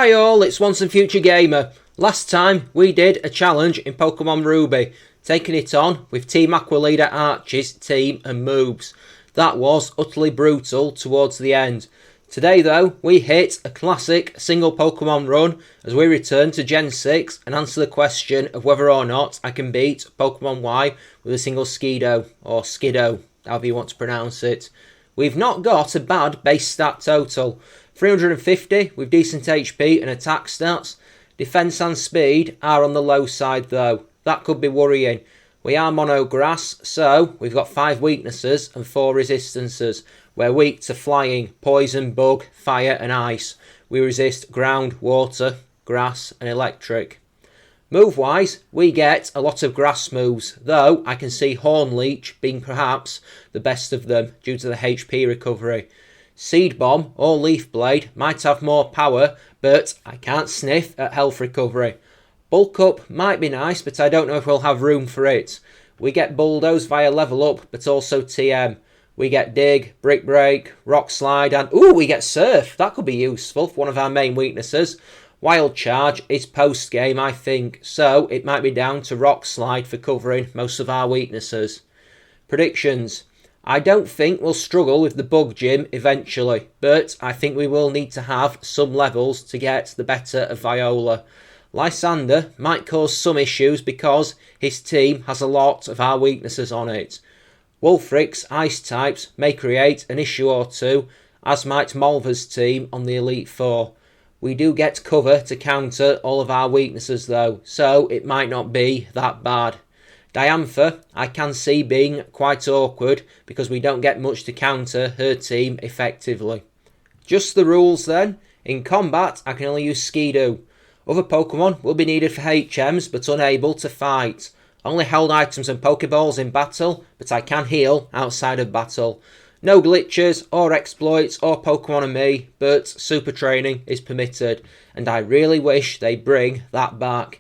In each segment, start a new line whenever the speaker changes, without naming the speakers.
Hi all, it's Once and Future Gamer. Last time we did a challenge in Pokemon Ruby, taking it on with Team Aqua Leader Archie's team and moves. That was utterly brutal towards the end. Today though, we hit a classic single Pokemon run as we return to Gen 6 and answer the question of whether or not I can beat Pokemon Y with a single Skiddo, or Skiddo, however you want to pronounce it. We've not got a bad base stat total. 350 with decent HP and attack stats. Defense and speed are on the low side though. That could be worrying. We are mono grass, so we've got 5 weaknesses and 4 resistances. We're weak to flying, poison, bug, fire and ice. We resist ground, water, grass and electric. Move wise, we get a lot of grass moves, though I can see Horn Leech being perhaps the best of them due to the HP recovery. Seed Bomb or Leaf Blade might have more power, but I can't sniff at health recovery. Bulk Up might be nice, but I don't know if we'll have room for it. We get Bulldoze via level up, but also TM. We get Dig, Brick Break, Rock Slide, and we get Surf. That could be useful for one of our main weaknesses. Wild Charge is post game, I think, so it might be down to Rock Slide for covering most of our weaknesses. Predictions. I don't think we'll struggle with the Bug Gym eventually, but I think we will need to have some levels to get the better of Viola. Lysander might cause some issues because his team has a lot of our weaknesses on it. Wulfric's ice types may create an issue or two, as might Malva's team on the Elite Four. We do get cover to counter all of our weaknesses though, so it might not be that bad. Diantha I can see being quite awkward because we don't get much to counter her team effectively. Just the rules then. In combat I can only use Skiddo. Other Pokemon will be needed for HMs but unable to fight. Only held items and Pokeballs in battle, but I can heal outside of battle. No glitches or exploits or Pokemon and me, but super training is permitted, and I really wish they bring that back.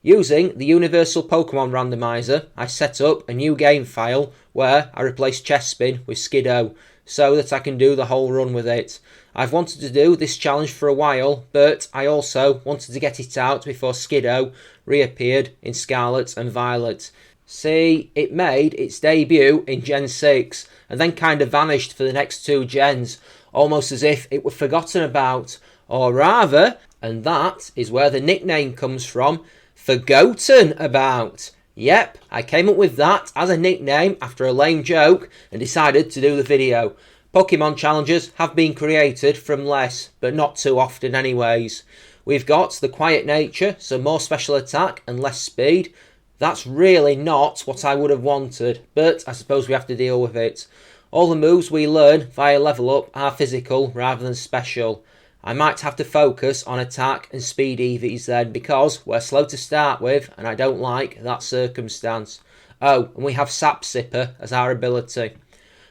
Using the Universal Pokemon Randomizer, I set up a new game file where I replace Chespin with Skiddo, so that I can do the whole run with it. I've wanted to do this challenge for a while, but I also wanted to get it out before Skiddo reappeared in Scarlet and Violet. See, it made its debut in Gen 6, and then kind of vanished for the next 2 gens, almost as if it were forgotten about, or rather, and that is where the nickname comes from, forgotten about. Yep, I came up with that as a nickname after a lame joke and decided to do the video. Pokemon challenges have been created from less, but not too often anyways. We've got the quiet nature, so more special attack and less speed. That's really not what I would have wanted, but I suppose we have to deal with it. All the moves we learn via level up are physical rather than special. I might have to focus on attack and speed EVs then, because we're slow to start with and I don't like that circumstance. Oh, and we have Sap Sipper as our ability.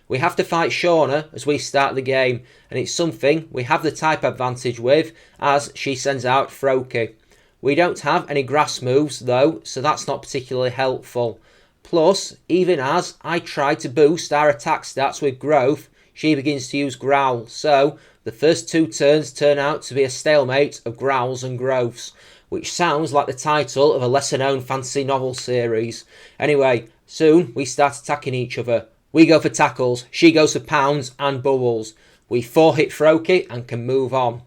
We have to fight Shauna as we start the game, and it's something we have the type advantage with as she sends out Froakie. We don't have any grass moves though, so that's not particularly helpful. Plus, even as I try to boost our attack stats with growth, she begins to use Growl, so the first 2 turns turn out to be a stalemate of growls and growths, which sounds like the title of a lesser known fantasy novel series. Anyway, soon we start attacking each other. We go for tackles, she goes for pounds and bubbles. We 4-hit Froakie and can move on.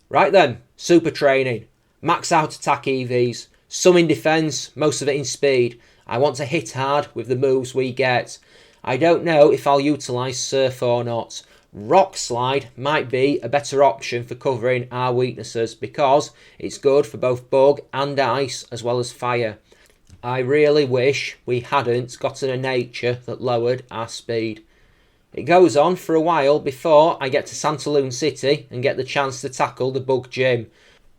Right then, super training. Max out attack EVs, some in defense, most of it in speed. I want to hit hard with the moves we get. I don't know if I'll utilise Surf or not. Rock Slide might be a better option for covering our weaknesses because it's good for both bug and ice as well as fire. I really wish we hadn't gotten a nature that lowered our speed. It goes on for a while before I get to Santaloon City and get the chance to tackle the Bug Gym.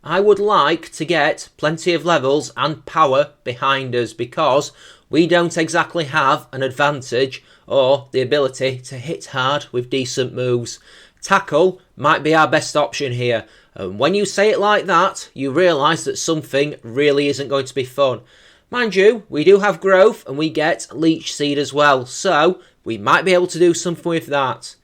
I would like to get plenty of levels and power behind us because we don't exactly have an advantage or the ability to hit hard with decent moves. Tackle might be our best option here, and when you say it like that, you realise that something really isn't going to be fun. Mind you, we do have growth and we get Leech Seed as well, so we might be able to do something with that.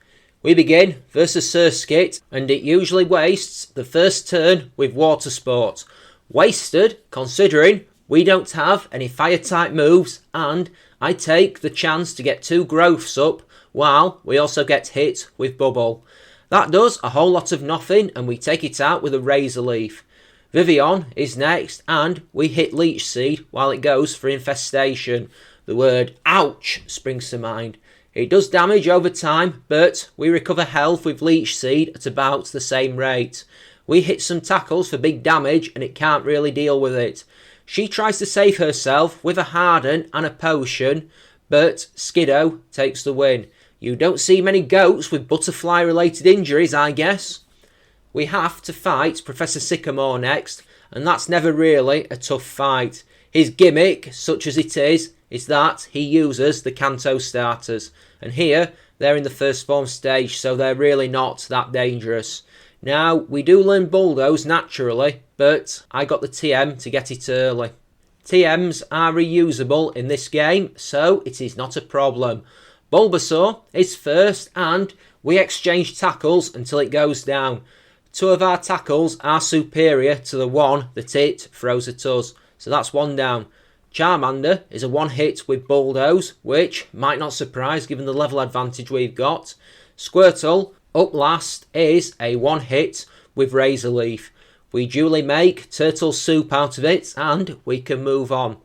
We begin versus Sir Skit, and it usually wastes the first turn with water sport. Wasted, considering we don't have any fire type moves, and I take the chance to get 2 growths up, while we also get hit with bubble. That does a whole lot of nothing, and we take it out with a razor leaf. Vivian is next, and we hit Leech Seed while it goes for infestation. The word ouch springs to mind. It does damage over time, but we recover health with Leech Seed at about the same rate. We hit some tackles for big damage, and it can't really deal with it. She tries to save herself with a Harden and a potion, but Skiddo takes the win. You don't see many goats with butterfly related injuries, I guess. We have to fight Professor Sycamore next, and that's never really a tough fight. His gimmick, such as it is that he uses the Kanto starters. And here, they're in the first form stage, so they're really not that dangerous. Now, we do learn Bulldoze naturally, but I got the TM to get it early. TMs are reusable in this game, so it is not a problem. Bulbasaur is first, and we exchange tackles until it goes down. 2 of our tackles are superior to the one that it throws at us, so that's 1 down. Charmander is a 1-hit with Bulldoze, which might not surprise given the level advantage we've got. Squirtle, up last, is a 1-hit with Razor Leaf. We duly make turtle soup out of it, and we can move on.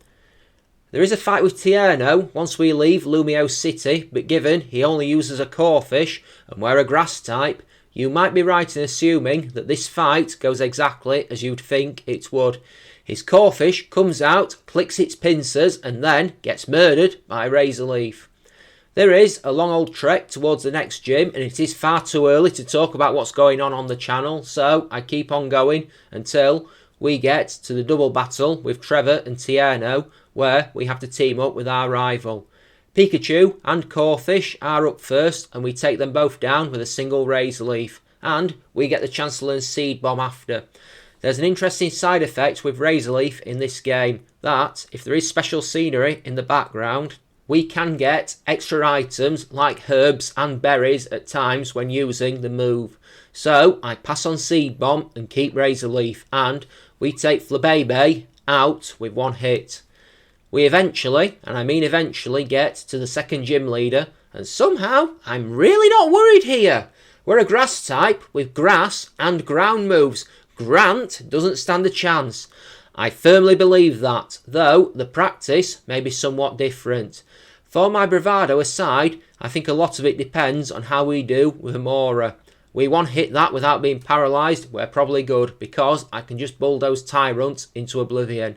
There is a fight with Tierno once we leave Lumio City, but given he only uses a Corphish and we're a grass type, you might be right in assuming that this fight goes exactly as you'd think it would. His Corphish comes out, clicks its pincers, and then gets murdered by Razor Leaf. There is a long old trek towards the next gym, and it is far too early to talk about what's going on the channel, so I keep on going until we get to the double battle with Trevor and Tierno, where we have to team up with our rival. Pikachu and Corphish are up first, and we take them both down with a single Razor Leaf, and we get the chance to learn Seed Bomb after. There's an interesting side effect with Razor Leaf in this game, that if there is special scenery in the background, we can get extra items like herbs and berries at times when using the move. So I pass on Seed Bomb and keep Razor Leaf, and we take Flabébé out with 1 hit. We eventually, and I mean eventually, get to the second gym leader, and somehow I'm really not worried here. We're a grass type with grass and ground moves. Grant doesn't stand a chance. I firmly believe that, though the practice may be somewhat different. For my bravado aside, I think a lot of it depends on how we do with Amora. We 1-hit that without being paralysed, we're probably good, because I can just bulldoze Tyrant into oblivion.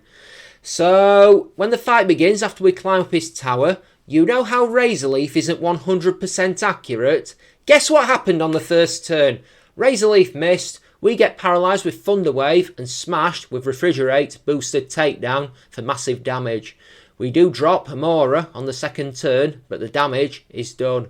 So, when the fight begins after we climb up his tower, you know how Razor Leaf isn't 100% accurate? Guess what happened on the first turn? Razor Leaf missed, we get paralysed with Thunder Wave and smashed with Refrigerate boosted takedown for massive damage. We do drop Amora on the second turn, but the damage is done.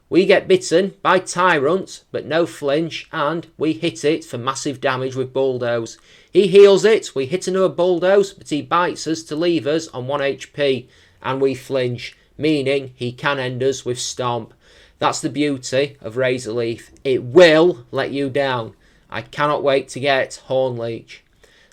We get bitten by Tyrant, but no flinch, and we hit it for massive damage with Bulldoze. He heals it, we hit another Bulldoze, but he bites us to leave us on 1 HP, and we flinch, meaning he can end us with Stomp. That's the beauty of Razor Leaf. It will let you down. I cannot wait to get Horn Leech.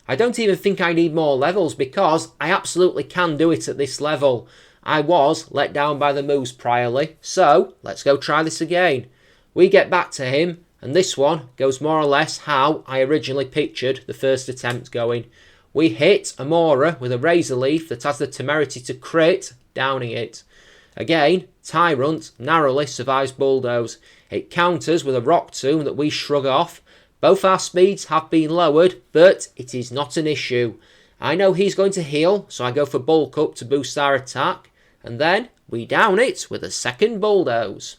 I don't even think I need more levels because I absolutely can do it at this level. I was let down by the moves priorly, so let's go try this again. We get back to him, and this one goes more or less how I originally pictured the first attempt going. We hit Amora with a Razor Leaf that has the temerity to crit, downing it. Again, Tyrant narrowly survives Bulldoze. It counters with a Rock Tomb that we shrug off. Both our speeds have been lowered, but it is not an issue. I know he's going to heal, so I go for Bulk Up to boost our attack, and then we down it with a second Bulldoze.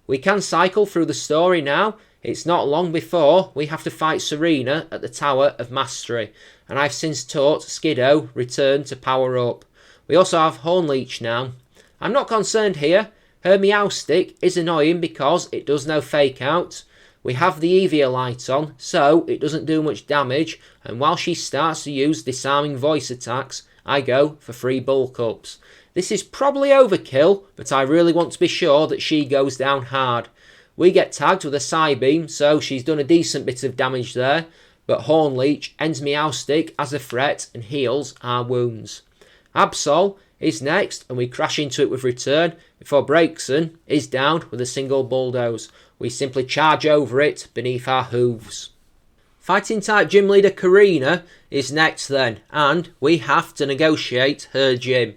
We can cycle through the story now. It's not long before we have to fight Serena at the Tower of Mastery, and I've since taught Skiddo return to power up. We also have Horn Leech now. I'm not concerned here. Her Meowstic is annoying because it does no fake out. We have the Eviolite on, so it doesn't do much damage, and while she starts to use disarming voice attacks, I go for 3 bulk ups. This is probably overkill, but I really want to be sure that she goes down hard. We get tagged with a Psybeam, so she's done a decent bit of damage there, but Hornleech ends Meowstic as a threat and heals our wounds. Absol is next, and we crash into it with Return before Breakson is down with a single Bulldoze. We simply charge over it beneath our hooves. Fighting type gym leader Karina is next then, and we have to negotiate her gym.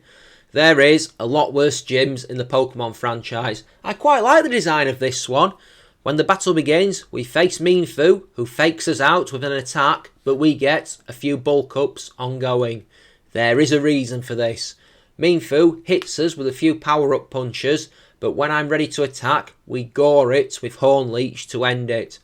There is a lot worse gyms in the Pokemon franchise. I quite like the design of this one. When the battle begins, we face Mienfoo, who fakes us out with an attack, but we get a few bulk ups ongoing. There is a reason for this. Mienfoo hits us with a few power-up punches, but when I'm ready to attack, we gore it with Hornleech to end it.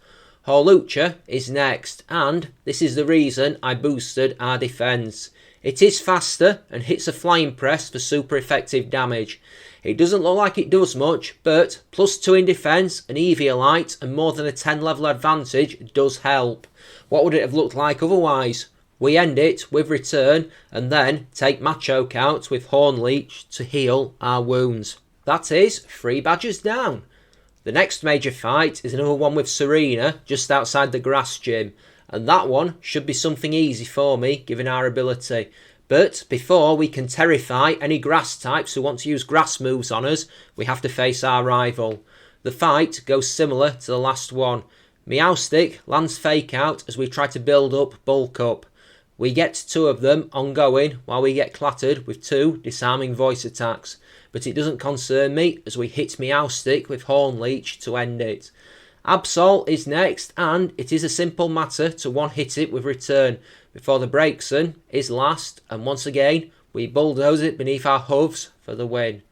Hawlucha is next, and this is the reason I boosted our defence. It is faster and hits a Flying Press for super effective damage. It doesn't look like it does much, but +2 in defence, an Eviolite and more than a 10 level advantage does help. What would it have looked like otherwise? We end it with Return and then take Machoke out with Hornleech to heal our wounds. That is 3 badges down. The next major fight is another one with Serena just outside the grass gym, and that one should be something easy for me given our ability. But before we can terrify any grass types who want to use grass moves on us, we have to face our rival. The fight goes similar to the last one. Meowstic lands Fake Out as we try to build up Bulk Up. We get 2 of them ongoing while we get clattered with 2 disarming voice attacks. But it doesn't concern me as we hit Meowstic with Hornleech to end it. Absol is next, and it is a simple matter to one-hit it with Return before the Breakson is last, and once again we bulldoze it beneath our hooves for the win.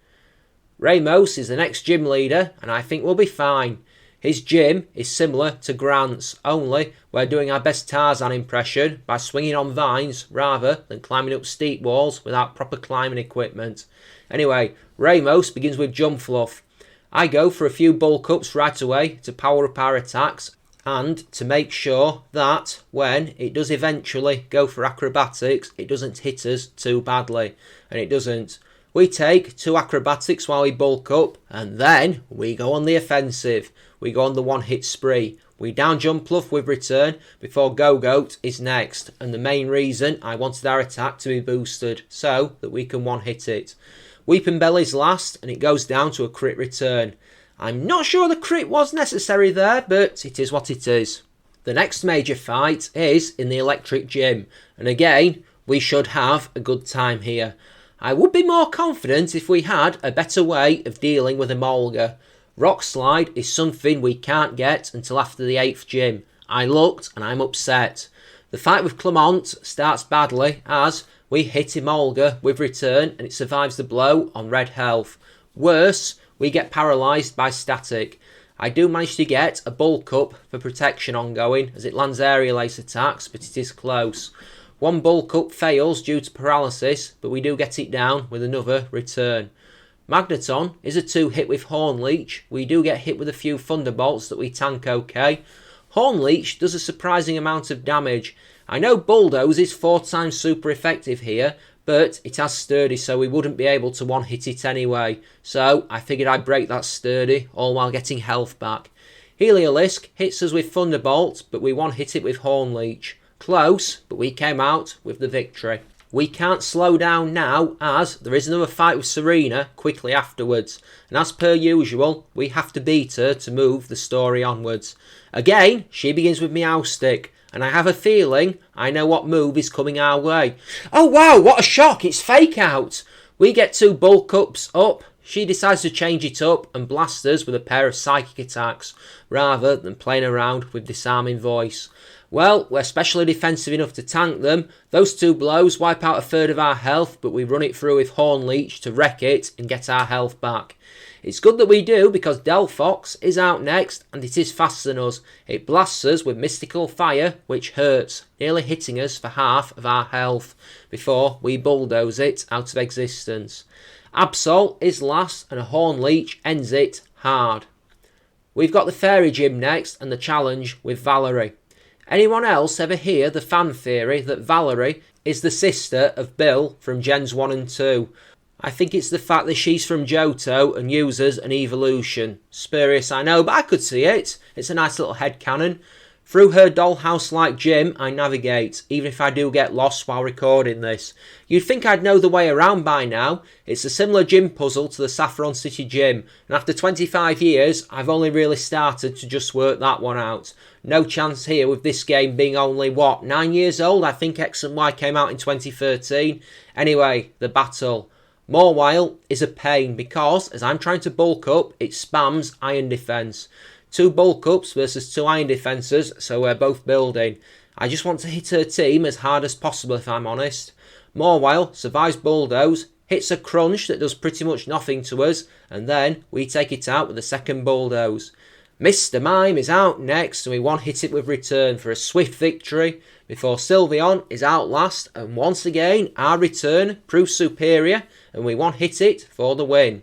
Ramos is the next gym leader, and I think we'll be fine. His gym is similar to Grant's, only we're doing our best Tarzan impression by swinging on vines rather than climbing up steep walls without proper climbing equipment. Anyway, Ramos begins with Jump Fluff. I go for a few bulk ups right away to power up our attacks and to make sure that when it does eventually go for acrobatics, it doesn't hit us too badly. And it doesn't. We take 2 acrobatics while we bulk up, and then we go on the offensive. We go on the one-hit spree. We down Jump Fluff with Return before Go-Goat is next, and the main reason I wanted our attack to be boosted, so that we can one-hit it. Weepinbell is last, and it goes down to a crit Return. I'm not sure the crit was necessary there, but it is what it is. The next major fight is in the Electric Gym, and again, we should have a good time here. I would be more confident if we had a better way of dealing with Emolga. Rock Slide is something we can't get until after the 8th gym. I looked and I'm upset. The fight with Clement starts badly as we hit Emolga with Return and it survives the blow on red health. Worse, we get paralysed by Static. I do manage to get a bulk up for protection ongoing as it lands Aerial Ace attacks, but it is close. 1 bulk up fails due to paralysis, but we do get it down with another Return. Magneton is a 2-hit with Hornleech. We do get hit with a few Thunderbolts that we tank okay. Hornleech does a surprising amount of damage. I know Bulldoze is 4 times super effective here, but it has Sturdy, so we wouldn't be able to one-hit it anyway. So I figured I'd break that Sturdy, all while getting health back. Heliolisk hits us with Thunderbolt, but we one-hit it with Hornleech. Close, but we came out with the victory. We can't slow down now as there is another fight with Serena quickly afterwards. And as per usual, we have to beat her to move the story onwards. Again, she begins with Meowstic. And I have a feeling I know what move is coming our way. Oh wow, what a shock, it's Fake Out. We get 2 bulk ups up. She decides to change it up and blast us with a pair of psychic attacks rather than playing around with Disarming Voice. Well, we're specially defensive enough to tank them. Those 2 blows wipe out a third of our health, but we run it through with Hornleech to wreck it and get our health back. It's good that we do because Delphox is out next and it is faster than us. It blasts us with Mystical Fire, which hurts, nearly hitting us for half of our health before we bulldoze it out of existence. Absol is last and a Hornleech ends it hard. We've got the Fairy Gym next and the challenge with Valerie. Anyone else ever hear the fan theory that Valerie is the sister of Bill from Gens 1 and 2? I think it's the fact that she's from Johto and uses an evolution. Spurious, I know, but I could see it. It's a nice little headcanon. Through her dollhouse-like gym, I navigate, even if I do get lost while recording this. You'd think I'd know the way around by now. It's a similar gym puzzle to the Saffron City gym, and after 25 years, I've only really started to just work that one out. No chance here with this game being only, 9 years old? I think X and Y came out in 2013. Anyway, the battle. Mawile is a pain because, as I'm trying to bulk up, it spams iron defense. 2 bulk ups versus 2 iron defences, so we're both building. I just want to hit her team as hard as possible if I'm honest. Mawile survives bulldoze, hits a crunch that does pretty much nothing to us, and then we take it out with a second bulldoze. Mr. Mime is out next, and we one-hit it with return for a swift victory, before Sylveon is out last, and once again our return proves superior, and we one-hit it for the win.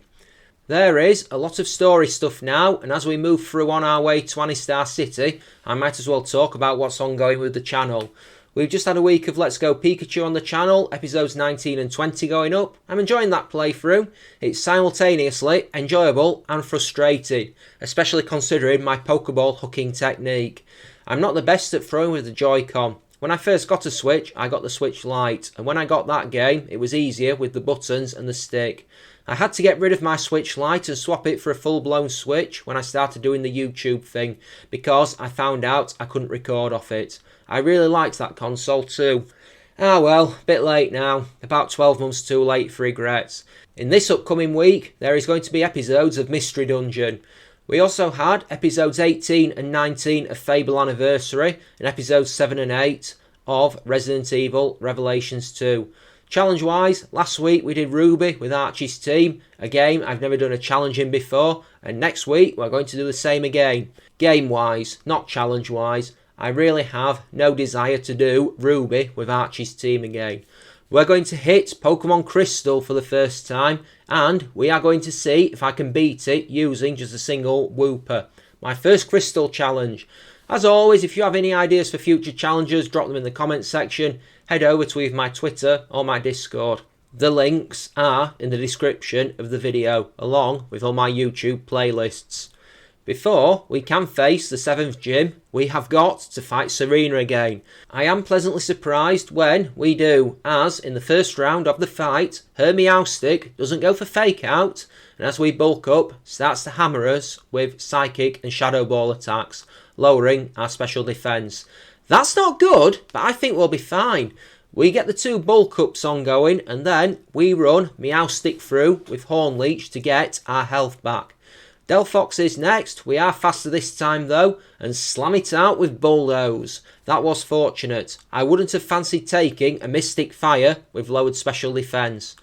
There is a lot of story stuff now, and as we move through on our way to Anistar City, I might as well talk about what's ongoing with the channel. We've just had a week of Let's Go Pikachu on the channel, episodes 19 and 20 going up. I'm enjoying that playthrough. It's simultaneously enjoyable and frustrating, especially considering my Pokeball hooking technique. I'm not the best at throwing with the Joy-Con. When I first got a Switch, I got the Switch Lite, and when I got that game, it was easier with the buttons and the stick. I had to get rid of my Switch Lite and swap it for a full-blown Switch when I started doing the YouTube thing, because I found out I couldn't record off it. I really liked that console too. Ah well, bit late now, about 12 months too late for regrets. In this upcoming week, there is going to be episodes of Mystery Dungeon. We also had episodes 18 and 19 of Fable Anniversary and episodes 7 and 8 of Resident Evil Revelations 2. Challenge-wise, last week we did Ruby with Archie's team, a game I've never done a challenge in before, and next week we're going to do the same again. Game-wise, not challenge-wise, I really have no desire to do Ruby with Archie's team again. We're going to hit Pokemon Crystal for the first time, and we are going to see if I can beat it using just a single Wooper. My first Crystal challenge. As always, if you have any ideas for future challenges, drop them in the comments section. Head over to either my Twitter or my Discord. The links are in the description of the video, along with all my YouTube playlists. Before we can face the 7th gym, we have got to fight Serena again. I am pleasantly surprised when we do, as in the first round of the fight, her Meowstic doesn't go for Fake Out, and as we bulk up, starts to hammer us with Psychic and Shadow Ball attacks, lowering our special defense. That's not good, but I think we'll be fine. We get the 2 bulk ups ongoing, and then we run Meowstic through with Horn Leech to get our health back. Delphox is next. We are faster this time though, and slam it out with Bulldoze. That was fortunate. I wouldn't have fancied taking a Mystic Fire with lowered special defense.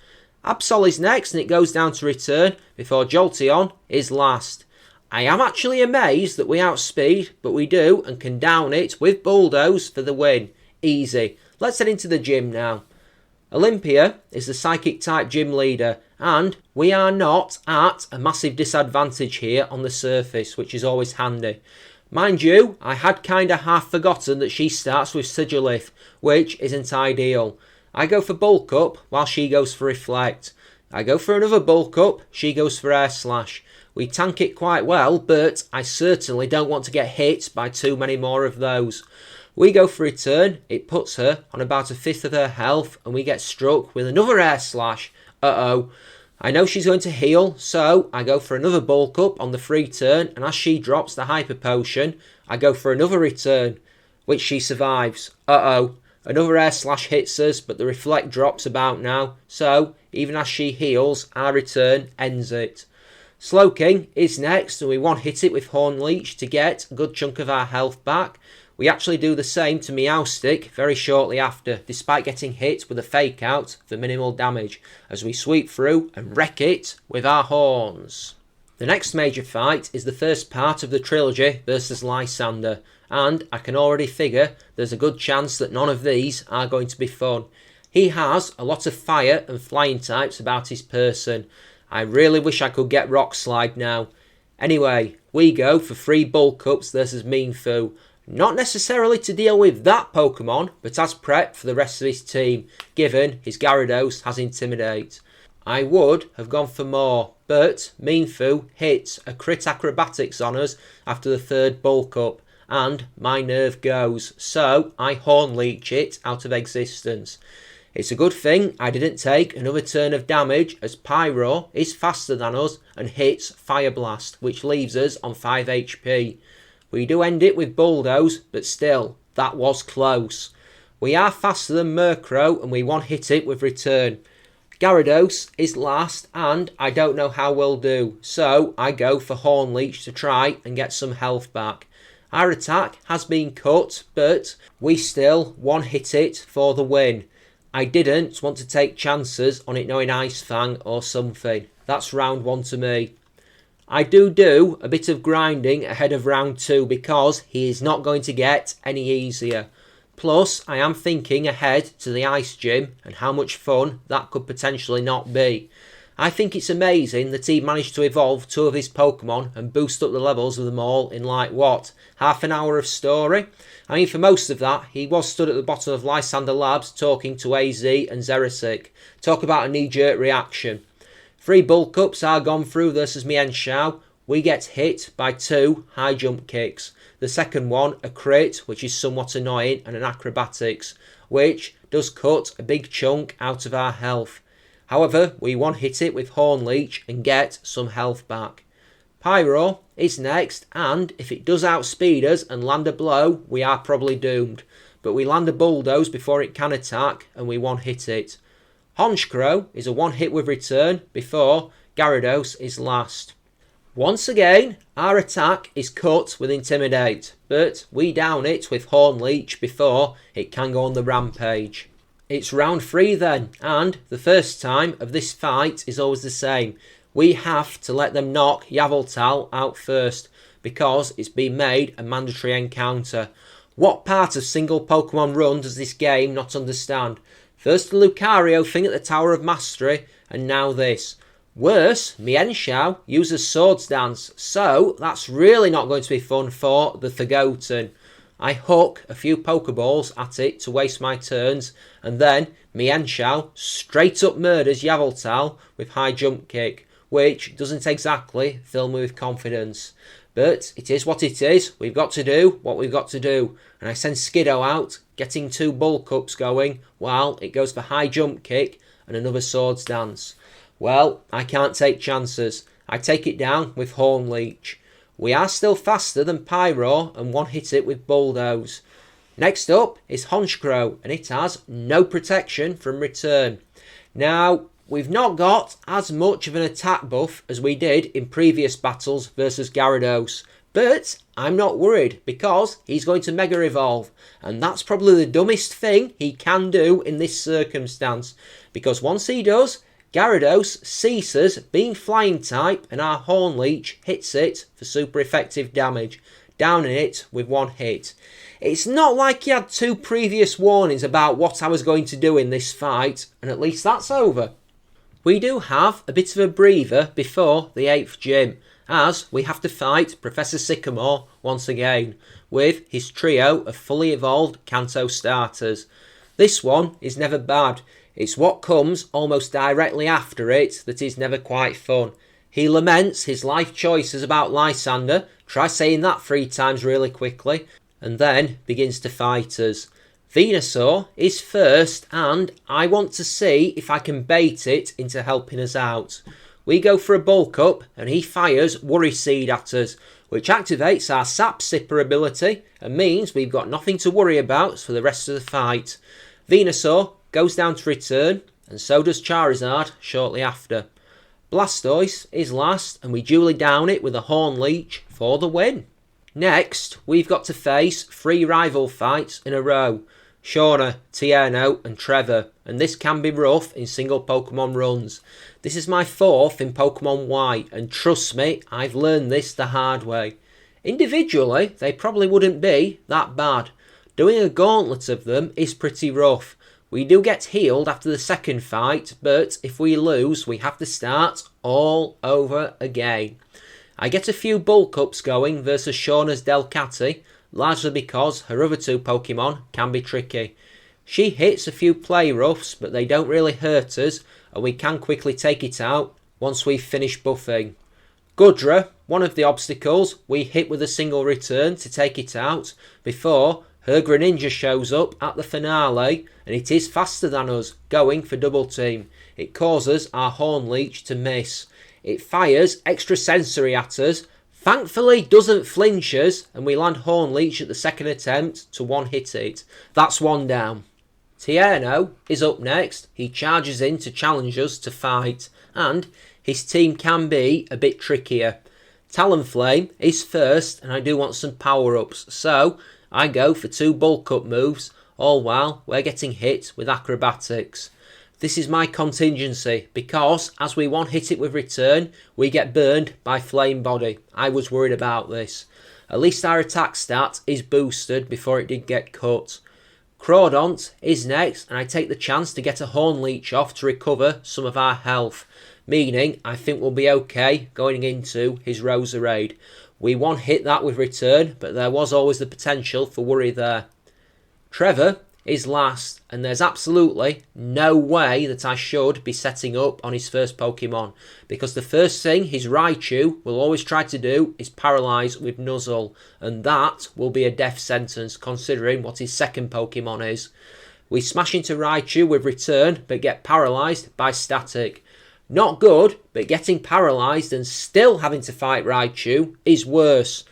Absol is next, and it goes down to return before Jolteon is last. I am actually amazed that we outspeed, but we do, and can down it with Bulldoze for the win. Easy. Let's head into the gym now. Olympia is the Psychic type gym leader, and we are not at a massive disadvantage here on the surface, which is always handy. Mind you, I had kinda half forgotten that she starts with Sigilith, which isn't ideal. I go for Bulk Up while she goes for Reflect. I go for another Bulk Up, she goes for Air Slash. We tank it quite well, but I certainly don't want to get hit by too many more of those. We go for Return, it puts her on about 1/5 of her health, and we get struck with another Air Slash. Uh-oh. I know she's going to heal, so I go for another Bulk Up on the free turn, and as she drops the Hyper Potion, I go for another Return, which she survives. Uh-oh. Another Air Slash hits us, but the Reflect drops about now, so even as she heals, our Return ends it. Slowking is next, and we one-hit it with Horn Leech to get a good chunk of our health back. We actually do the same to Meowstic very shortly after, despite getting hit with a Fake Out for minimal damage, as we sweep through and wreck it with our horns. The next major fight is the first part of the trilogy versus Lysander, and I can already figure there's a good chance that none of these are going to be fun. He has a lot of fire and flying types about his person. I really wish I could get Rock Slide now. Anyway, we go for 3 Bulk Ups versus Meanfu. Not necessarily to deal with that Pokemon, but as prep for the rest of his team, given his Gyarados has Intimidate. I would have gone for more, but Meanfu hits a crit acrobatics on us after the third bulk up, and my nerve goes, so I horn leech it out of existence. It's a good thing I didn't take another turn of damage, as Pyro is faster than us and hits Fire Blast, which leaves us on 5 HP. We do end it with Bulldoze, but still, that was close. We are faster than Murkrow and we one-hit it with Return. Gyarados is last and I don't know how we'll do, so I go for Horn Leech to try and get some health back. Our attack has been cut, but we still one-hit it for the win. I didn't want to take chances on it knowing Ice Fang or something. That's round 1 to me. I do a bit of grinding ahead of round 2 because he is not going to get any easier. Plus, I am thinking ahead to the Ice Gym and how much fun that could potentially not be. I think it's amazing that he managed to evolve 2 of his Pokemon and boost up the levels of them all in like what, half an hour of story? I mean, for most of that, he was stood at the bottom of Lysander Labs talking to AZ and Xerasic. Talk about a knee-jerk reaction. 3 bulk ups are gone through versus Mienshao. We get hit by 2 high jump kicks. The second one, a crit, which is somewhat annoying, and an acrobatics, which does cut a big chunk out of our health. However, we one-hit it with Horn Leech and get some health back. Pyro is next, and if it does outspeed us and land a blow, we are probably doomed. But we land a Bulldoze before it can attack, and we one-hit it. Honchkrow is a one-hit with Return before Gyarados is last. Once again, our attack is cut with Intimidate, but we down it with Horn Leech before it can go on the rampage. It's round 3 then, and the first time of this fight is always the same. We have to let them knock Yveltal out first, because it's been made a mandatory encounter. What part of single Pokemon run does this game not understand? First the Lucario thing at the Tower of Mastery, and now this. Worse, Mienshao uses Swords Dance, so that's really not going to be fun for the Thagoten. I hook a few Pokeballs at it to waste my turns, and then Mienshao straight up murders Yveltal with High Jump Kick, which doesn't exactly fill me with confidence. But it is what it is, we've got to do what we've got to do, and I send Skiddo out, getting 2 bulk ups going, while it goes for High Jump Kick and another Swords Dance. Well, I can't take chances. I take it down with Horn Leech. We are still faster than Pyro and one-hit it with Bulldoze. Next up is Honchkrow, and it has no protection from Return. Now, we've not got as much of an attack buff as we did in previous battles versus Gyarados, but I'm not worried because he's going to Mega Evolve, and that's probably the dumbest thing he can do in this circumstance, because once he does, Gyarados ceases being Flying type and our Horn Leech hits it for super effective damage, downing it with 1 hit. It's not like he had 2 previous warnings about what I was going to do in this fight, and at least that's over. We do have a bit of a breather before the 8th gym, as we have to fight Professor Sycamore once again, with his trio of fully evolved Kanto starters. This one is never bad. It's what comes almost directly after it that is never quite fun. He laments his life choices about Lysander, try saying that 3 times really quickly, and then begins to fight us. Venusaur is first, and I want to see if I can bait it into helping us out. We go for a bulk up, and he fires Worry Seed at us, which activates our Sap Sipper ability, and means we've got nothing to worry about for the rest of the fight. Venusaur goes down to Return, and so does Charizard shortly after. Blastoise is last, and we duly down it with a Horn Leech for the win. Next, we've got to face 3 rival fights in a row. Shauna, Tierno and Trevor, and this can be rough in single Pokemon runs. This is my 4th in Pokemon Y, and trust me, I've learned this the hard way. Individually, they probably wouldn't be that bad. Doing a gauntlet of them is pretty rough. We do get healed after the second fight, but if we lose, we have to start all over again. I get a few bulk ups going versus Shauna's Delcatty, largely because her other 2 Pokemon can be tricky. She hits a few play roughs, but they don't really hurt us, and we can quickly take it out once we've finished buffing. Gudra, one of the obstacles, we hit with a single return to take it out before her Greninja shows up at the finale, and it is faster than us, going for double team. It causes our Horn Leech to miss. It fires extra sensory at us, thankfully doesn't flinch us, and we land Horn Leech at the second attempt to one-hit it. That's one down. Tierno is up next. He charges in to challenge us to fight, and his team can be a bit trickier. Talonflame is first, and I do want some power-ups, so I go for 2 bulk up moves, all while we're getting hit with acrobatics. This is my contingency, because as we one-hit it with return, we get burned by Flame Body. I was worried about this. At least our attack stat is boosted before it did get cut. Crawdont is next, and I take the chance to get a Horn Leech off to recover some of our health, meaning I think we'll be okay going into his Roserade. We one-hit that with return, but there was always the potential for worry there. Trevor is last, and there's absolutely no way that I should be setting up on his first Pokemon, because the first thing his Raichu will always try to do is paralyse with Nuzzle, and that will be a death sentence considering what his second Pokemon is. We smash into Raichu with return, but get paralysed by Static. Not good, but getting paralysed and still having to fight Raichu is worse.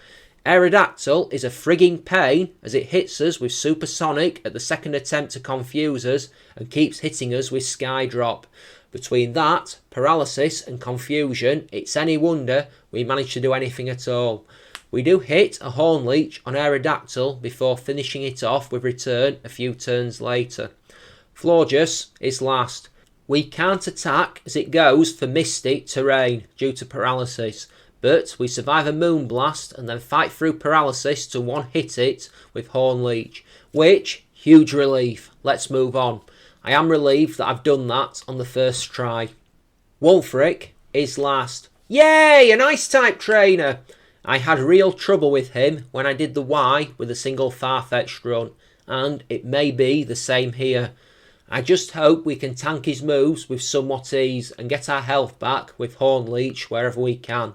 Aerodactyl is a frigging pain as it hits us with Supersonic at the second attempt to confuse us and keeps hitting us with Skydrop. Between that, paralysis and confusion, it's any wonder we manage to do anything at all. We do hit a Horn Leech on Aerodactyl before finishing it off with return a few turns later. Florges is last. We can't attack as it goes for Misty Terrain due to paralysis, but we survive a Moonblast and then fight through paralysis to one-hit it with Horn Leech, which, huge relief. Let's move on. I am relieved that I've done that on the first try. Wulfric is last. Yay, an Ice-type trainer! I had real trouble with him when I did the Y with a single Farfetch'd run, and it may be the same here. I just hope we can tank his moves with somewhat ease and get our health back with Horn Leech wherever we can.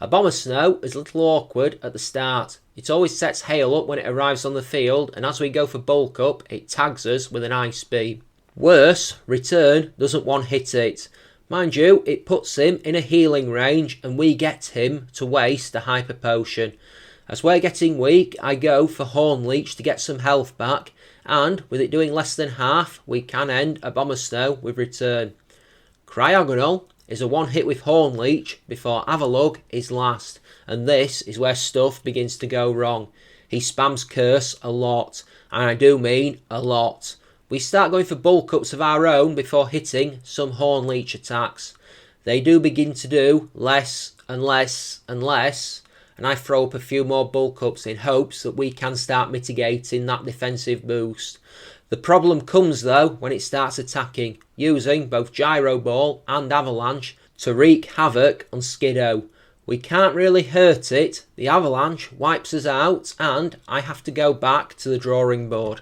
Abomasnow is a little awkward at the start. It always sets Hail up when it arrives on the field, and as we go for bulk up, it tags us with an Ice Beam. Worse, return doesn't one-hit it. Mind you, it puts him in a healing range, and we get him to waste a Hyper Potion. As we're getting weak, I go for Horn Leech to get some health back, and with it doing less than half, we can end Abomasnow with return. Cryogonal is a one-hit with Horn Leech before Avalugg is last, and this is where stuff begins to go wrong. He spams Curse a lot, and I do mean a lot. We start going for bulk ups of our own before hitting some Horn Leech attacks. They do begin to do less and less and less, and I throw up a few more bulk ups in hopes that we can start mitigating that defensive boost. The problem comes though when it starts attacking, using both Gyro Ball and Avalanche to wreak havoc on Skiddo. We can't really hurt it, the Avalanche wipes us out, and I have to go back to the drawing board.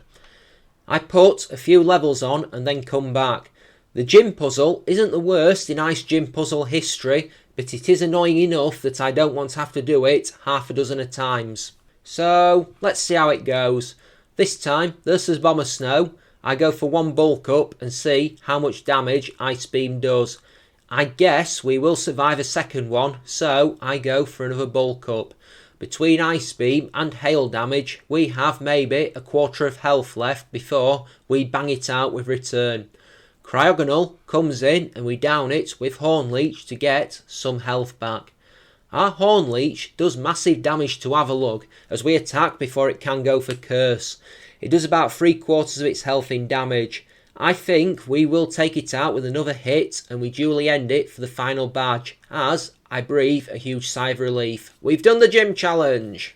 I put a few levels on and then come back. The gym puzzle isn't the worst in Ice Gym puzzle history, but it is annoying enough that I don't want to have to do it half a dozen of times. So, let's see how it goes. This time, versus Abomasnow, I go for one bulk up and see how much damage Ice Beam does. I guess we will survive a second one, so I go for another bulk up. Between Ice Beam and Hail damage, we have maybe a quarter of health left before we bang it out with return. Cryogonal comes in and we down it with Horn Leech to get some health back. Our Horn Leech does massive damage to Avalugg as we attack before it can go for Curse. It does about 3/4 of its health in damage. I think we will take it out with another hit and we duly end it for the final badge, as I breathe a huge sigh of relief. We've done the gym challenge!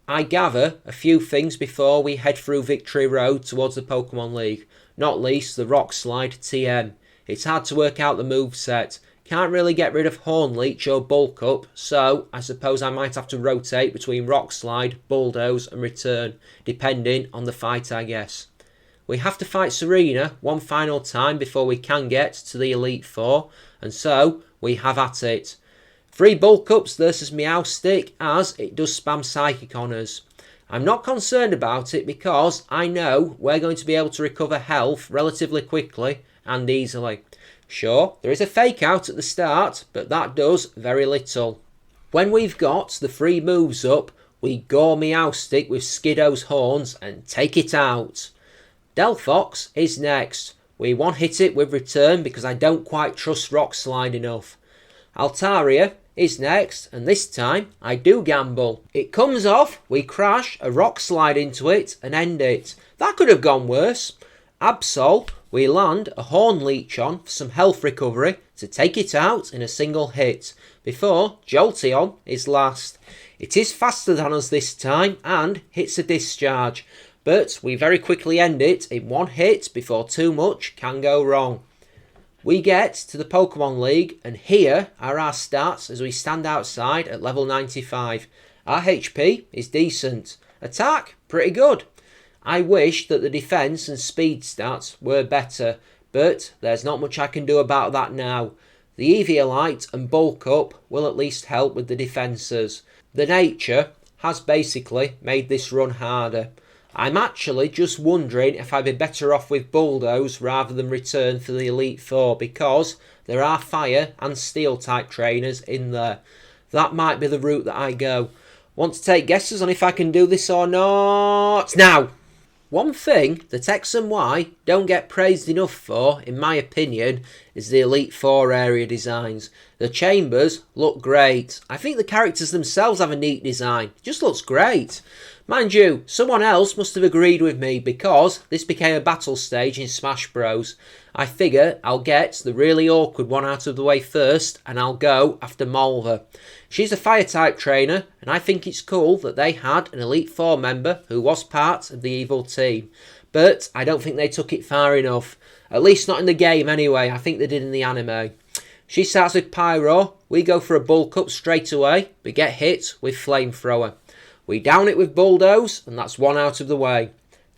I gather a few things before we head through Victory Road towards the Pokemon League, not least the Rock Slide TM. It's hard to work out the moveset. Can't really get rid of Horn Leech or Bulk Up, so I suppose I might have to rotate between Rock Slide, Bulldoze and Return, depending on the fight I guess. we have to fight Serena one final time before we can get to the Elite Four, and so we have at it. 3 bulk ups versus Meowstic, as it does spam Psychic on us. I'm not concerned about it because I know we're going to be able to recover health relatively quickly and easily. Sure, there is a fake out at the start, but that does very little. When we've got the 3 moves up, we gore Meowstic with Skiddo's horns and take it out. Delphox is next. We one-hit it with return because I don't quite trust Rock Slide enough. Altaria is next, and this time I do gamble. It comes off, we crash a Rock Slide into it and end it. That could have gone worse. Absol, we land a Horn Leech on for some health recovery to take it out in a single hit, before Jolteon is last. It is faster than us this time and hits a discharge, but we very quickly end it in one hit before too much can go wrong. We get to the Pokemon League, and here are our stats as we stand outside at level 95. Our HP is decent. Attack, pretty good. I wish that the defense and speed stats were better, but there's not much I can do about that now. The Eviolite and Bulk Up will at least help with the defences. The nature has basically made this run harder. I'm actually just wondering if I'd be better off with Bulldoze rather than return for the Elite Four, because there are fire and steel type trainers in there. That might be the route that I go. Want to take guesses on if I can do this or not? Now! One thing that X and Y don't get praised enough for, in my opinion, is the Elite Four area designs. The chambers look great. I think the characters themselves have a neat design. It just looks great. Mind you, someone else must have agreed with me because this became a battle stage in Smash Bros. I figure I'll get the really awkward one out of the way first and I'll go after Malva. She's a fire type trainer and I think it's cool that they had an Elite Four member who was part of the evil team. But I don't think they took it far enough. At least not in the game anyway, I think they did in the anime. She starts with Pyro, we go for a bulk up straight away, but get hit with Flamethrower. We down it with Bulldoze, and that's one out of the way.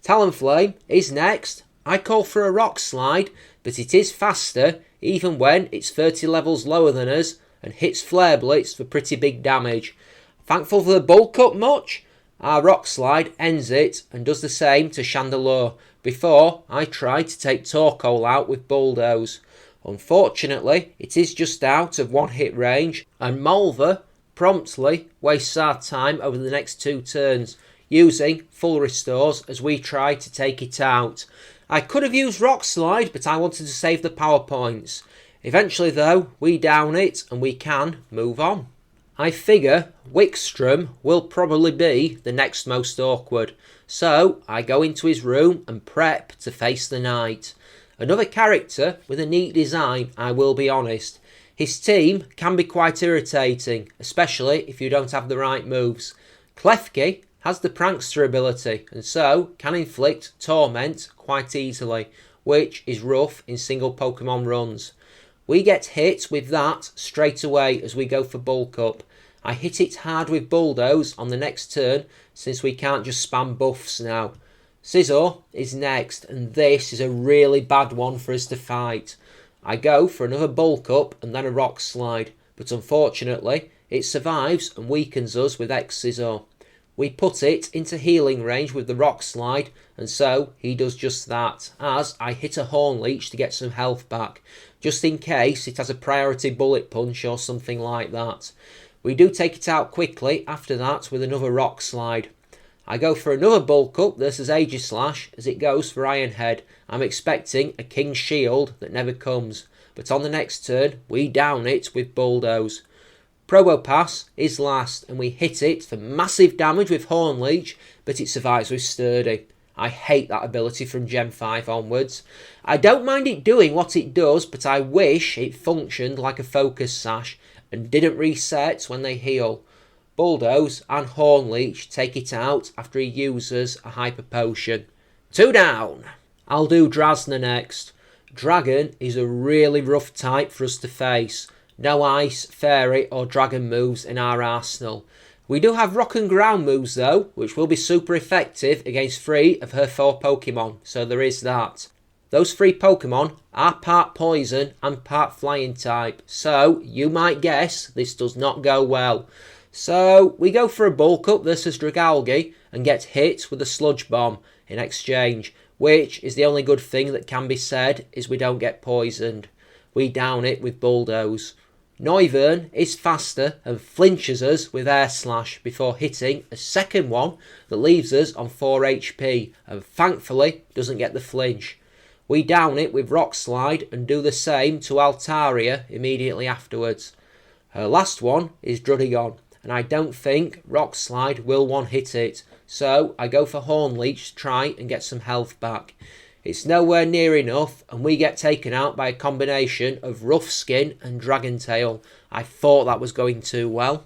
Talonflame is next. I call for a Rock Slide, but it is faster, even when it's 30 levels lower than us, and hits Flare Blitz for pretty big damage. Thankful for the bulk up much? Our Rock Slide ends it, and does the same to Chandelure, before I try to take Torkoal out with Bulldoze. Unfortunately, it is just out of one hit range, and Malva promptly wastes our time over the next 2 turns, using full restores as we try to take it out. I could have used Rock Slide, but I wanted to save the power points. Eventually though, we down it and we can move on. I figure Wickstrom will probably be the next most awkward, so I go into his room and prep to face the night. Another character with a neat design, I will be honest. His team can be quite irritating, especially if you don't have the right moves. Klefki has the Prankster ability and so can inflict Torment quite easily, which is rough in single Pokemon runs. We get hit with that straight away as we go for Bulk Up. I hit it hard with Bulldoze on the next turn since we can't just spam buffs now. Scizor is next and this is a really bad one for us to fight. I go for another Bulk Up and then a Rock Slide, but unfortunately it survives and weakens us with X-Scizor. We put it into healing range with the Rock Slide, and so he does just that, as I hit a Horn Leech to get some health back, just in case it has a priority Bullet Punch or something like that. We do take it out quickly after that with another Rock Slide. I go for another Bulk Up versus Aegislash as it goes for Iron Head. I'm expecting a King's Shield that never comes, but on the next turn we down it with Bulldoze. Probopass is last and we hit it for massive damage with Horn Leech, but it survives with Sturdy. I hate that ability from Gen 5 onwards. I don't mind it doing what it does, but I wish it functioned like a Focus Sash and didn't reset when they heal. Bulldoze and Horn Leech take it out after he uses a Hyper Potion. 2 down. I'll do Drasna next. Dragon is a really rough type for us to face. No Ice, Fairy or Dragon moves in our arsenal. We do have rock and ground moves though, which will be super effective against 3 of her 4 Pokemon, so there is that. Those 3 Pokemon are part poison and part flying type, so you might guess this does not go well. So we go for a bulk up versus Dragalge and get hit with a sludge bomb in exchange, which is the only good thing that can be said is we don't get poisoned. We down it with Bulldoze. Noivern is faster and flinches us with Air Slash before hitting a second one that leaves us on 4 HP and thankfully doesn't get the flinch. We down it with Rock Slide and do the same to Altaria immediately afterwards. Her last one is Druddigon, and I don't think Rock Slide will one-hit it, so I go for Horn Leech to try and get some health back. It's nowhere near enough, and we get taken out by a combination of Rough Skin and Dragon Tail. I thought that was going too well.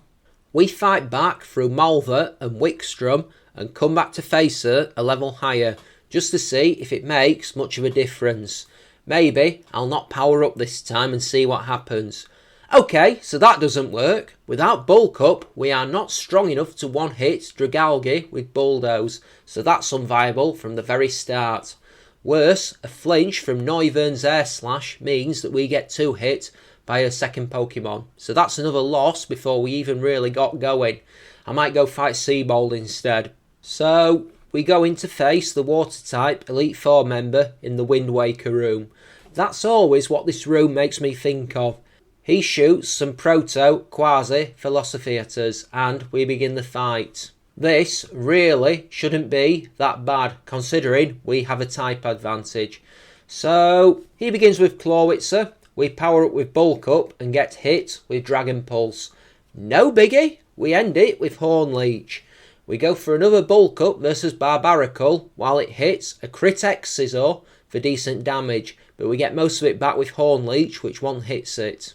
We fight back through Malva and Wickstrom and come back to face her a level higher, just to see if it makes much of a difference. Maybe I'll not power up this time and see what happens. Okay, so that doesn't work. Without bulk up, we are not strong enough to one-hit Dragalge with Bulldoze, so that's unviable from the very start. Worse, a flinch from Noivern's Air Slash means that we get 2 hit by her second Pokemon, so that's another loss before we even really got going. I might go fight Seabold instead. So we go in to face the Water-type Elite Four member in the Wind Waker room. That's always what this room makes me think of. He shoots some proto-quasi-philosophy at us, and we begin the fight. This really shouldn't be that bad, considering we have a type advantage. So he begins with Clawitzer, we power up with Bulk Up and get hit with Dragon Pulse. No biggie, we end it with Horn Leech. We go for another Bulk Up versus Barbaracle, while it hits a Crit X Scizor for decent damage, but we get most of it back with Horn Leech, which one hits it.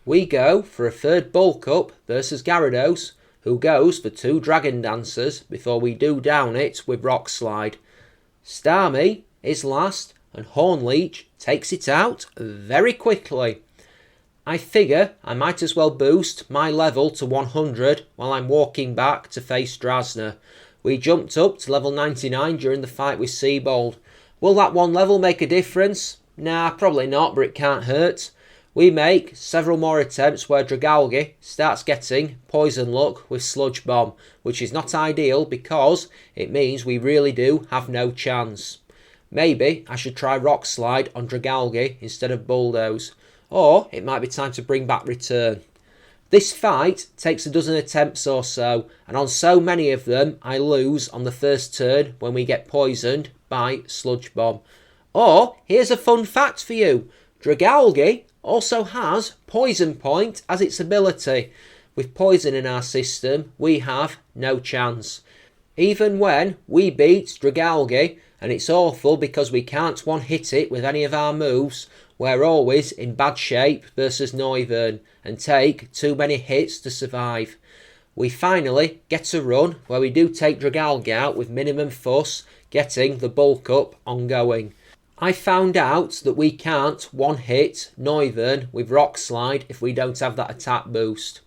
We go for a third Bulk Up versus Gyarados, who goes for 2 Dragon Dancers before we do down it with Rock Slide. Starmie is last, and Horn Leech takes it out very quickly. I figure I might as well boost my level to 100 while I'm walking back to face Drasna. We jumped up to level 99 during the fight with Seabold. Will that one level make a difference? Nah, probably not, but it can't hurt. We make several more attempts where Dragalge starts getting poison luck with Sludge Bomb, which is not ideal because it means we really do have no chance. Maybe I should try Rock Slide on Dragalge instead of Bulldoze, or it might be time to bring back Return. This fight takes a dozen attempts or so, and on so many of them I lose on the first turn when we get poisoned by Sludge Bomb. Or, here's a fun fact for you, Dragalge also has Poison Point as its ability. With poison in our system, we have no chance. Even when we beat Dragalge, and it's awful because we can't one-hit it with any of our moves, we're always in bad shape versus Noivern and take too many hits to survive. We finally get a run where we do take Dragalge out with minimum fuss, getting the bulk up ongoing. I found out that we can't one-hit Noivern with Rock Slide if we don't have that attack boost.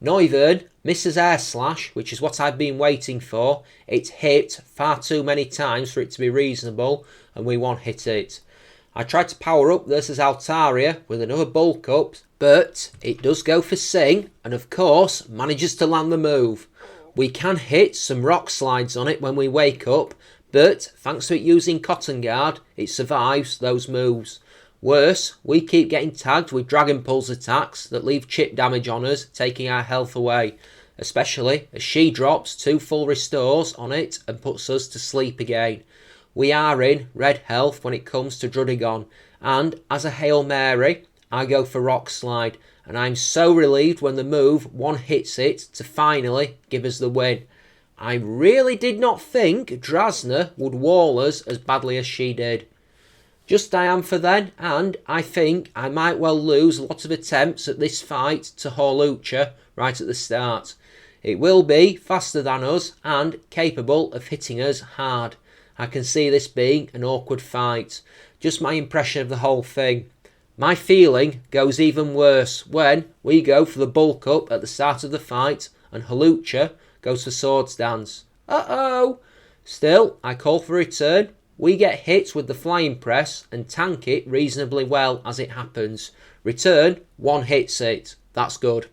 Noivern misses Air Slash, which is what I've been waiting for. It's hit far too many times for it to be reasonable, and we one-hit it. I tried to power up versus Altaria with another bulk up, but it does go for Sing, and of course manages to land the move. We can hit some Rock Slides on it when we wake up, but thanks to it using Cotton Guard, it survives those moves. Worse, we keep getting tagged with Dragon Pulse attacks that leave chip damage on us, taking our health away, especially as she drops 2 full restores on it and puts us to sleep again. We are in red health when it comes to Druddigon, and as a Hail Mary, I go for Rock Slide, and I'm so relieved when the move one hits it to finally give us the win. I really did not think Drasna would wall us as badly as she did. Just I am for then, and I think I might well lose a lot of attempts at this fight to Hawlucha right at the start. It will be faster than us and capable of hitting us hard. I can see this being an awkward fight. Just my impression of the whole thing. My feeling goes even worse when we go for the bulk up at the start of the fight and Hawlucha goes for swords dance. Uh-oh! Still, I call for return. We get hit with the flying press and tank it reasonably well as it happens. Return, one hits it. That's good.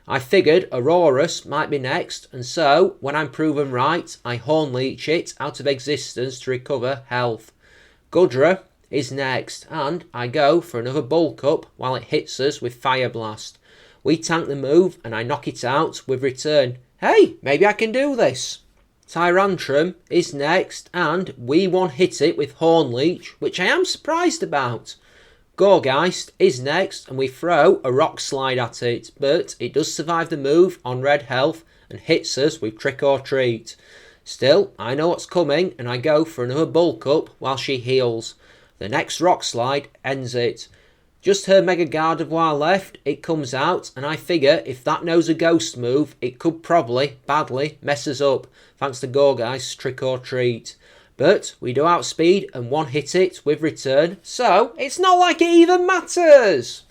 I figured Aurorus might be next, and so, when I'm proven right, I Horn Leech it out of existence to recover health. Gudra is next, and I go for another bulk up while it hits us with Fire Blast. We tank the move, and I knock it out with return. Hey, maybe I can do this. Tyrantrum is next, and we one-hit it with Horn Leech, which I am surprised about. Gorgeist is next, and we throw a Rock Slide at it, but it does survive the move on red health and hits us with Trick or Treat. Still, I know what's coming, and I go for another bulk up while she heals. The next Rock Slide ends it. Just her Mega Gardevoir left, it comes out, and I figure if that knows a ghost move, it could probably, badly, mess us up, thanks to Gorgeist's Trick or Treat. But we do outspeed and one-hit it with return, so it's not like it even matters!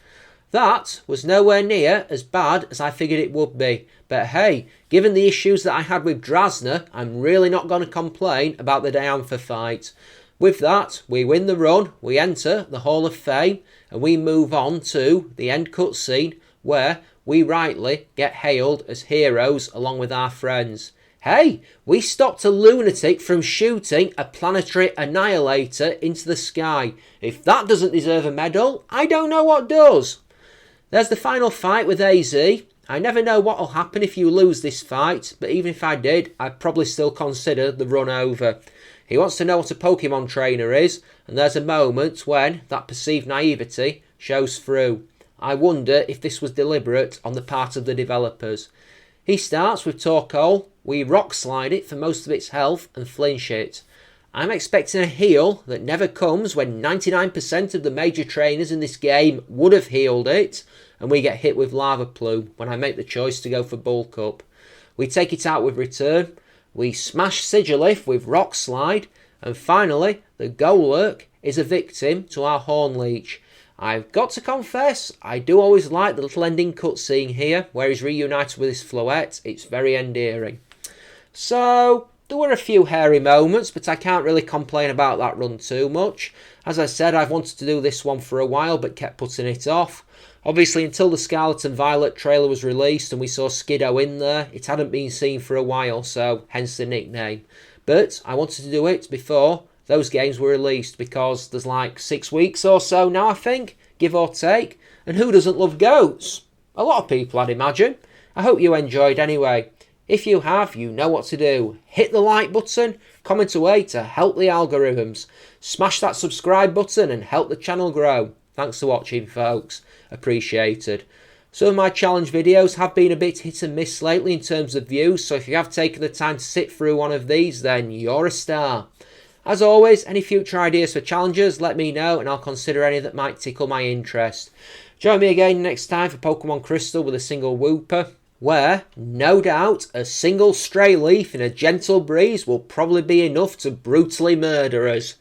That was nowhere near as bad as I figured it would be, but hey, given the issues that I had with Drasna, I'm really not going to complain about the Diantha fight. With that, we win the run, we enter the Hall of Fame, and we move on to the end cutscene where we rightly get hailed as heroes along with our friends. Hey, we stopped a lunatic from shooting a planetary annihilator into the sky. If that doesn't deserve a medal, I don't know what does. There's the final fight with AZ. I never know what will happen if you lose this fight, but even if I did, I'd probably still consider the run over. He wants to know what a Pokemon trainer is, and there's a moment when that perceived naivety shows through. I wonder if this was deliberate on the part of the developers. He starts with Torkoal, we Rock Slide it for most of its health and flinch it. I'm expecting a heal that never comes when 99% of the major trainers in this game would have healed it, and we get hit with Lava Plume when I make the choice to go for Bulk Up. We take it out with return. We smash Sigilif with Rock Slide, and finally, the Golurk is a victim to our Horn Leech. I've got to confess, I do always like the little ending cutscene here, where he's reunited with his Floette. It's very endearing. So, there were a few hairy moments, but I can't really complain about that run too much. As I said, I've wanted to do this one for a while, but kept putting it off. Obviously, until the Scarlet and Violet trailer was released and we saw Skiddo in there, it hadn't been seen for a while, so hence the nickname. But I wanted to do it before those games were released, because there's like 6 weeks or so now, I think, give or take. And who doesn't love goats? A lot of people, I'd imagine. I hope you enjoyed anyway. If you have, you know what to do. Hit the like button, comment away to help the algorithms. Smash that subscribe button and help the channel grow. Thanks for watching, folks. Appreciated. Some of my challenge videos have been a bit hit and miss lately in terms of views, so if you have taken the time to sit through one of these, then you're a star. As always, any future ideas for challenges, let me know and I'll consider any that might tickle my interest. Join me again next time for Pokemon Crystal with a single Wooper, where, no doubt, a single stray leaf in a gentle breeze will probably be enough to brutally murder us.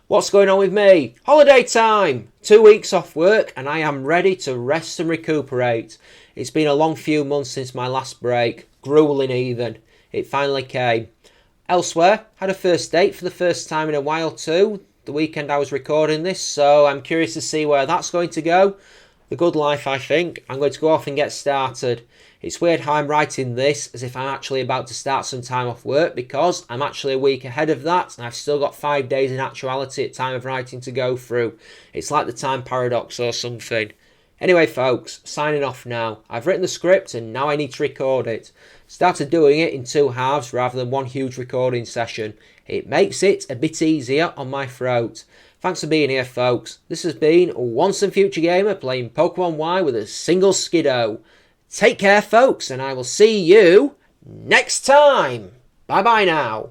What's going on with me? Holiday time! 2 weeks off work and I am ready to rest and recuperate. It's been a long few months since my last break. Grueling even. It finally came. Elsewhere, had a first date for the first time in a while too. The weekend I was recording this, so I'm curious to see where that's going to go. The good life, I think. I'm going to go off and get started. It's weird how I'm writing this as if I'm actually about to start some time off work, because I'm actually a week ahead of that and I've still got 5 days in actuality at time of writing to go through. It's like the time paradox or something. Anyway, folks, signing off now. I've written the script and now I need to record it. Started doing it in 2 halves rather than one huge recording session. It makes it a bit easier on my throat. Thanks for being here, folks. This has been Once and Future Gamer playing Pokemon Y with a single Skiddo. Take care, folks, and I will see you next time. Bye-bye now.